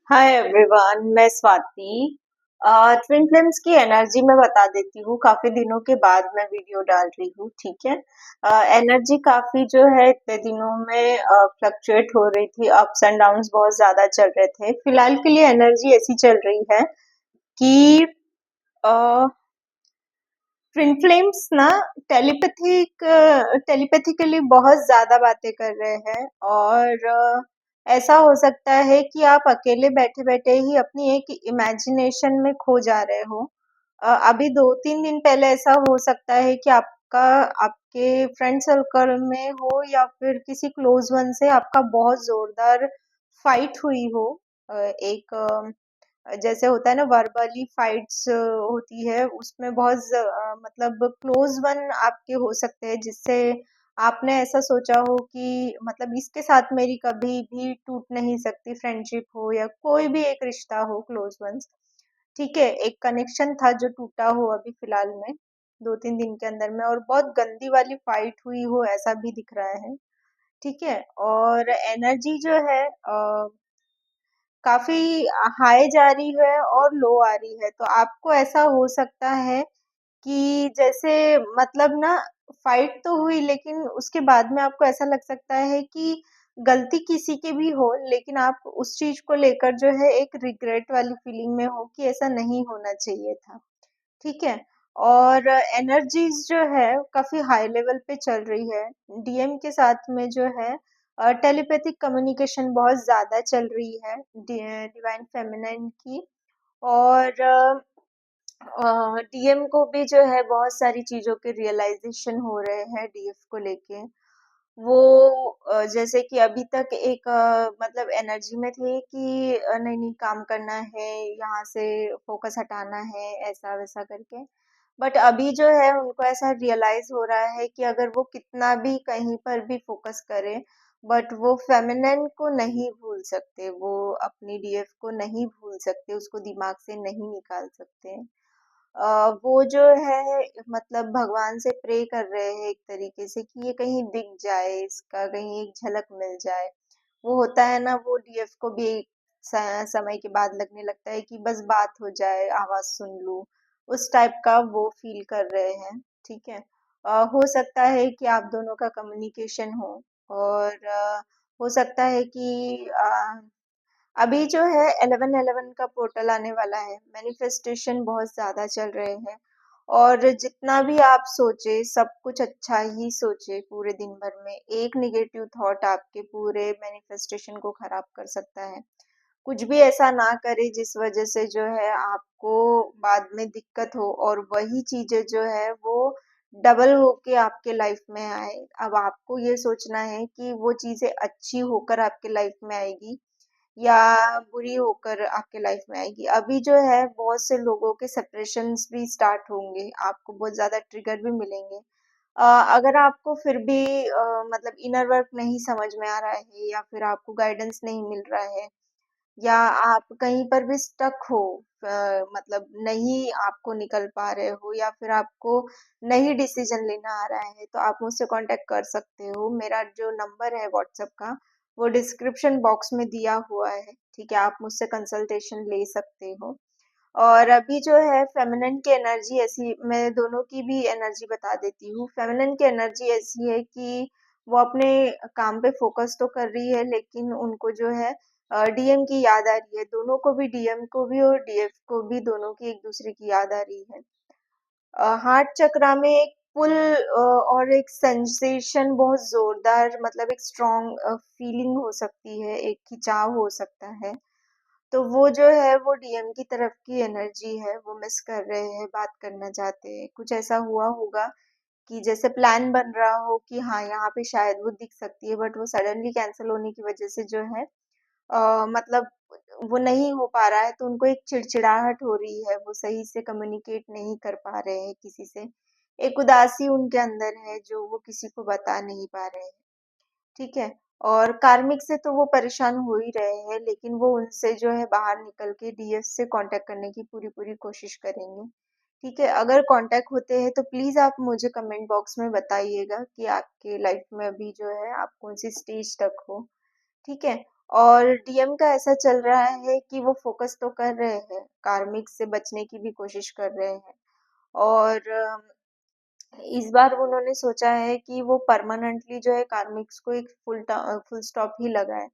Hi everyone, मैं Swati. Twin flames की energy मैं बता देती हूँ। काफी दिनों के बाद मैं वीडियो डाल रही हूँ, ठीक है। एनर्जी काफी जो है इतने दिनों में फ्लक्चुएट हो रही थी, अप्स एंड डाउन्स बहुत ज्यादा चल रहे थे। फिलहाल के लिए एनर्जी ऐसी चल रही है कि ट्विन फ्लेम्स ना टेलीपैथिकली बहुत ज्यादा बातें कर रहे हैं। और ऐसा हो सकता है कि आप अकेले बैठे बैठे ही अपनी एक इमेजिनेशन में खो जा रहे हो। अभी 2-3 दिन पहले ऐसा हो सकता है कि आपका आपके फ्रेंड सर्कल में हो या फिर किसी क्लोज वन से आपका बहुत जोरदार फाइट हुई हो। एक जैसे होता है ना, वर्बली फाइट्स होती है, उसमें बहुत मतलब क्लोज वन आपके हो सकते हैं, जिससे आपने ऐसा सोचा हो कि मतलब इसके साथ मेरी कभी भी टूट नहीं सकती फ्रेंडशिप हो या कोई भी एक रिश्ता हो, क्लोज वंस। ठीक है, एक कनेक्शन था जो टूटा हो अभी फिलहाल में 2-3 दिन के अंदर में, और बहुत गंदी वाली फाइट हुई हो ऐसा भी दिख रहा है। ठीक है। और एनर्जी जो है काफी हाई जा रही है और लो आ रही है, तो आपको ऐसा हो सकता है कि जैसे मतलब ना, फाइट तो हुई लेकिन उसके बाद में आपको ऐसा लग सकता है कि गलती किसी की भी हो, लेकिन आप उस चीज को लेकर जो है एक रिग्रेट वाली फीलिंग में हो कि ऐसा नहीं होना चाहिए था। ठीक है। और एनर्जीज जो है काफी हाई लेवल पे चल रही है। डीएम के साथ में जो है टेलीपैथिक कम्युनिकेशन बहुत ज्यादा चल रही है डिवाइन फेमिनाइन की। और डीएम को भी जो है बहुत सारी चीजों के रियलाइजेशन हो रहे हैं डीएफ को लेके। वो जैसे कि अभी तक एक मतलब एनर्जी में थे कि नहीं नहीं काम करना है, यहाँ से फोकस हटाना है, ऐसा वैसा करके। बट अभी जो है उनको ऐसा रियलाइज हो रहा है कि अगर वो कितना भी कहीं पर भी फोकस करे, बट वो फेमिनिन को नहीं भूल सकते, वो अपनी डीएफ को नहीं भूल सकते, उसको दिमाग से नहीं निकाल सकते। वो जो है मतलब भगवान से प्रे कर रहे हैं एक तरीके से कि ये कहीं दिख जाए, इसका कहीं एक झलक मिल जाए। वो होता है ना, वो डीएफ को भी एक समय के बाद लगने लगता है कि बस बात हो जाए, आवाज सुन लूं, उस टाइप का वो फील कर रहे हैं। ठीक है। हो सकता है कि आप दोनों का कम्युनिकेशन हो। और हो सकता है कि अभी जो है 11-11 का पोर्टल आने वाला है, मैनिफेस्टेशन बहुत ज्यादा चल रहे हैं। और जितना भी आप सोचे सब कुछ अच्छा ही सोचे, पूरे दिन भर में एक निगेटिव थॉट आपके पूरे मैनिफेस्टेशन को खराब कर सकता है। कुछ भी ऐसा ना करे जिस वजह से जो है आपको बाद में दिक्कत हो, और वही चीजें जो है वो डबल होके आपके लाइफ में आए। अब आपको ये सोचना है कि वो चीजें अच्छी होकर आपके लाइफ में आएगी या बुरी होकर आपके लाइफ में आएगी। अभी जो है बहुत से लोगों के सेपरेशंस भी स्टार्ट होंगे, आपको बहुत ज्यादा ट्रिगर भी मिलेंगे। अगर आपको फिर भी मतलब इनर वर्क नहीं समझ में आ रहा है, या फिर आपको गाइडेंस नहीं मिल रहा है, या आप कहीं पर भी स्टक हो, मतलब नहीं आपको निकल पा रहे हो, या फिर आपको नहीं डिसीजन लेना आ रहा है, तो आप मुझसे कांटेक्ट कर सकते हो। मेरा जो नंबर है व्हाट्सएप का, वो डिस्क्रिप्शन बॉक्स में दिया हुआ है। ठीक है, आप मुझसे कंसल्टेशन ले सकते हो। और अभी जो है फेमिनिन की एनर्जी ऐसी, मैं दोनों की भी एनर्जी बता देती हूँ। फेमिनिन की एनर्जी ऐसी है कि वो अपने काम पे फोकस तो कर रही है, लेकिन उनको जो है डीएम की याद आ रही है, दोनों को भी, डीएम को भी और डीएफ को भी, दोनों की एक दूसरे की याद आ रही है। हार्ट चक्रा में एक पुल और एक सेंसेशन बहुत जोरदार, मतलब एक स्ट्रॉन्ग फीलिंग हो सकती है, एक खिंचाव हो सकता है। तो वो जो है वो डीएम की तरफ की एनर्जी है, वो मिस कर रहे हैं, बात करना चाहते हैं। कुछ ऐसा हुआ होगा कि जैसे प्लान बन रहा हो कि हाँ यहाँ पे शायद वो दिख सकती है, बट वो सडनली कैंसिल होने की वजह से जो है मतलब वो नहीं हो पा रहा है, तो उनको एक चिड़चिड़ाहट हो रही है, वो सही से कम्युनिकेट नहीं कर पा रहे हैं किसी से। एक उदासी उनके अंदर है जो वो किसी को बता नहीं पा रहे हैं। ठीक है। और कार्मिक से तो वो परेशान हो ही रहे हैं, लेकिन वो उनसे जो है बाहर निकल के डीएस से कांटेक्ट करने की पूरी पूरी कोशिश करेंगे। ठीक है, अगर कांटेक्ट होते हैं तो प्लीज आप मुझे कमेंट बॉक्स में बताइएगा कि आपके लाइफ में अभी जो है आप कौन सी स्टेज तक हो। ठीक है। और डीएम का ऐसा चल रहा है कि वो फोकस तो कर रहे हैं, कार्मिक से बचने की भी कोशिश कर रहे हैं। और इस बार उन्होंने सोचा है कि वो परमानेंटली जो है कार्मिक्स को एक फुल स्टॉप ही लगाए।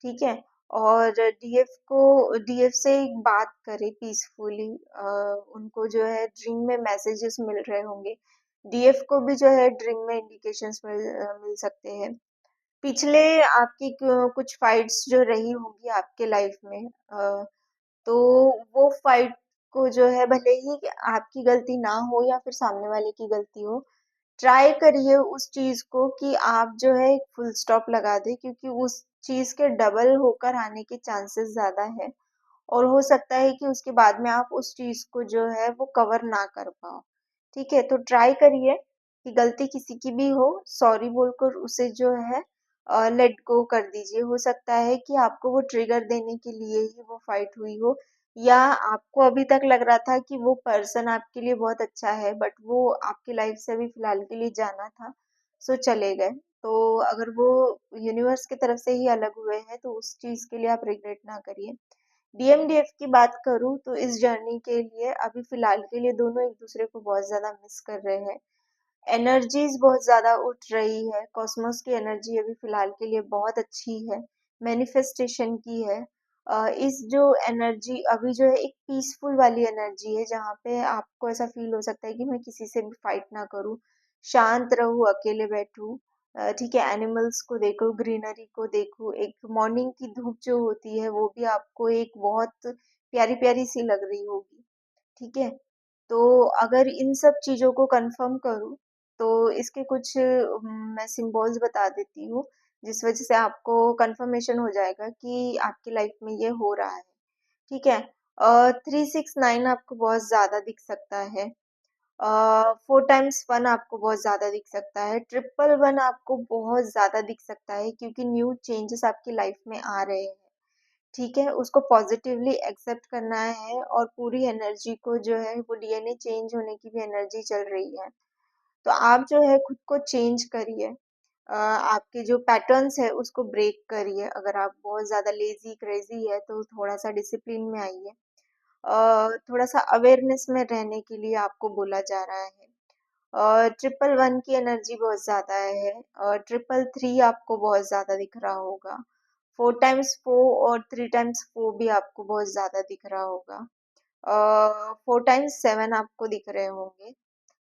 ठीक है। और डीएफ से एक बात करे पीसफुली, उनको जो है ड्रीम में मैसेजेस मिल रहे होंगे। डीएफ को भी जो है ड्रीम में इंडिकेशंस मिल सकते हैं। पिछले आपकी कुछ फाइट्स जो रही होंगी आपके लाइफ में, तो वो फाइट को जो है, भले ही आपकी गलती ना हो या फिर सामने वाले की गलती हो, ट्राई करिए उस चीज को कि आप जो है एक फुल स्टॉप लगा दे, क्योंकि उस चीज के डबल होकर आने के चांसेस ज्यादा है। और हो सकता है कि उसके बाद में आप उस चीज को जो है वो कवर ना कर पाओ। ठीक है, तो ट्राई करिए कि गलती किसी की भी हो, सॉरी बोलकर उसे जो है लेट गो कर दीजिए। हो सकता है कि आपको वो ट्रिगर देने के लिए ही वो फाइट हुई हो, या आपको अभी तक लग रहा था कि वो पर्सन आपके लिए बहुत अच्छा है, बट वो आपकी लाइफ से अभी फिलहाल के लिए जाना था, सो चले गए। तो अगर वो यूनिवर्स की तरफ से ही अलग हुए हैं तो उस चीज के लिए आप रिग्रेट ना करिए। डीएमडीएफ की बात करूँ तो इस जर्नी के लिए अभी फिलहाल के लिए दोनों एक दूसरे को बहुत ज्यादा मिस कर रहे हैं। एनर्जीज बहुत ज्यादा उठ रही है, कॉस्मोस की एनर्जी अभी फिलहाल के लिए बहुत अच्छी है, मैनिफेस्टेशन की है। इस जो एनर्जी अभी जो है एक पीसफुल वाली एनर्जी है, जहाँ पे आपको ऐसा फील हो सकता है कि मैं किसी से भी फाइट ना करूँ, शांत रहूँ, अकेले बैठूँ। ठीक है, एनिमल्स को देखो, ग्रीनरी को देखो, एक मॉर्निंग की धूप जो होती है वो भी आपको एक बहुत प्यारी प्यारी सी लग रही होगी। ठीक है, तो अगर इन सब चीजों को कंफर्म करूँ तो इसके कुछ मैं सिंबल्स बता देती हूँ, जिस वजह से आपको कंफर्मेशन हो जाएगा कि आपकी लाइफ में ये हो रहा है। ठीक है। 369 आपको बहुत ज्यादा दिख सकता है। 4 टाइम्स 1 आपको बहुत ज्यादा दिख सकता है। 111 आपको बहुत ज्यादा दिख सकता है, क्योंकि न्यू चेंजेस आपकी लाइफ में आ रहे हैं। ठीक है, उसको पॉजिटिवली एक्सेप्ट करना है, और पूरी एनर्जी को जो है वो डीएनए चेंज होने की भी एनर्जी चल रही है। तो आप जो है खुद को चेंज करिए। आपके जो पैटर्न्स है उसको ब्रेक करिए। अगर आप बहुत ज्यादा लेजी क्रेजी है तो थोड़ा सा डिसिप्लिन में आइए। थोड़ा सा अवेयरनेस में रहने के लिए आपको बोला जा रहा है। 111 की एनर्जी बहुत ज्यादा है, और 333 आपको बहुत ज्यादा दिख रहा होगा। 4 टाइम्स 4 और 3 टाइम्स 4 भी आपको बहुत ज्यादा दिख रहा होगा। 4 टाइम्स 7 आपको दिख रहे होंगे।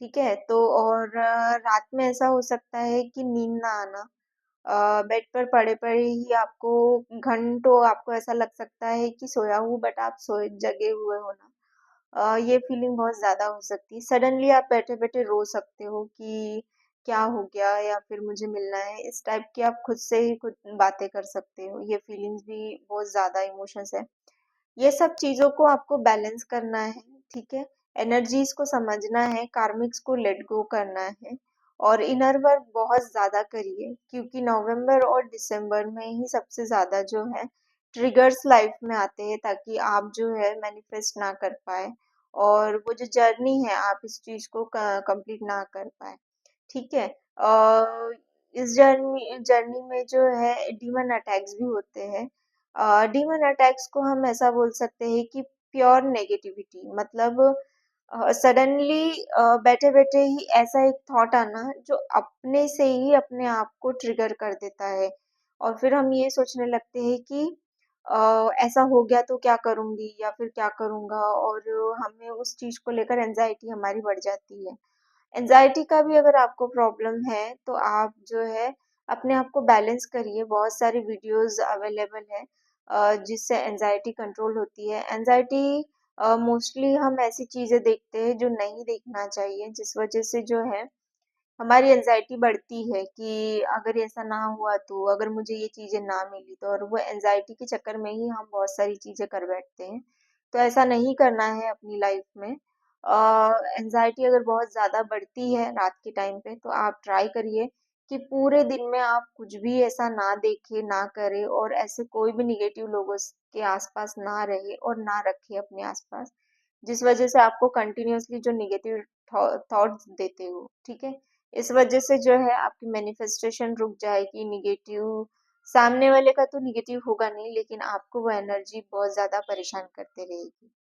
ठीक है, तो और रात में ऐसा हो सकता है कि नींद ना आना, बेड पर पड़े पड़े ही आपको घंटों आपको ऐसा लग सकता है कि सोया हूँ, बट आप सोए जगे हुए हो ना। ये फीलिंग बहुत ज्यादा हो सकती है। सडनली आप बैठे बैठे रो सकते हो कि क्या हो गया, या फिर मुझे मिलना है, इस टाइप की आप खुद से ही खुद बातें कर सकते हो। ये फीलिंग्स भी बहुत ज्यादा इमोशंस है। ये सब चीजों को आपको बैलेंस करना है। ठीक है, एनर्जीज को समझना है, कार्मिक्स को लेट गो करना है, और इनर वर्क बहुत ज्यादा करिए, क्योंकि नवंबर और दिसंबर में ही सबसे ज्यादा जो है ट्रिगर्स लाइफ में आते हैं, ताकि आप जो है मैनिफेस्ट ना कर पाए, और वो जो जर्नी है आप इस चीज को कंप्लीट ना कर पाए। ठीक है। इस जर्नी जर्नी में जो है डीमन अटैक्स भी होते हैं। डीमन अटैक्स को हम ऐसा बोल सकते हैं कि प्योर नेगेटिविटी, मतलब सडनली बैठे बैठे ही ऐसा एक थॉट आना जो अपने से ही अपने आप को ट्रिगर कर देता है, और फिर हम ये सोचने लगते हैं कि ऐसा हो गया तो क्या करूंगी या फिर क्या करूंगा, और हमें उस चीज को लेकर एंजाइटी हमारी बढ़ जाती है। एंजाइटी का भी अगर आपको प्रॉब्लम है तो आप जो है अपने आप को बैलेंस करिए। बहुत सारी वीडियोस अवेलेबल है जिससे एंजाइटी कंट्रोल होती है। एंजाइटी मोस्टली हम ऐसी चीजें देखते हैं जो नहीं देखना चाहिए, जिस वजह से जो है हमारी एंजाइटी बढ़ती है कि अगर ऐसा ना हुआ तो, अगर मुझे ये चीजें ना मिली तो, और वो एंजाइटी के चक्कर में ही हम बहुत सारी चीजें कर बैठते हैं। तो ऐसा नहीं करना है अपनी लाइफ में। एंजाइटी अगर बहुत ज्यादा बढ़ती है रात के टाइम पे, तो आप ट्राई करिए कि पूरे दिन में आप कुछ भी ऐसा ना देखे ना करे, और ऐसे कोई भी निगेटिव लोगों के आसपास ना रहे और ना रखे अपने आसपास, जिस वजह से आपको कंटिन्यूअसली जो निगेटिव थॉट्स देते हो। ठीक है, इस वजह से जो है आपकी मैनिफेस्टेशन रुक जाएगी, निगेटिव सामने वाले का तो नेगेटिव होगा नहीं, लेकिन आपको वो एनर्जी बहुत ज़्यादा परेशान करते रहेगी।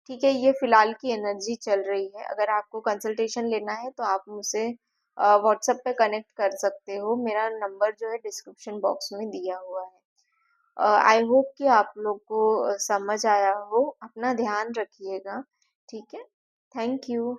ठीक है, ये फिलहाल की एनर्जी चल रही है। अगर आपको कंसल्टेशन लेना है तो आप मुझसे व्हाट्सएप पे कनेक्ट कर सकते हो। मेरा नंबर जो है डिस्क्रिप्शन बॉक्स में दिया हुआ है। आई होप कि आप लोग को समझ आया हो। अपना ध्यान रखिएगा। ठीक है, थैंक यू।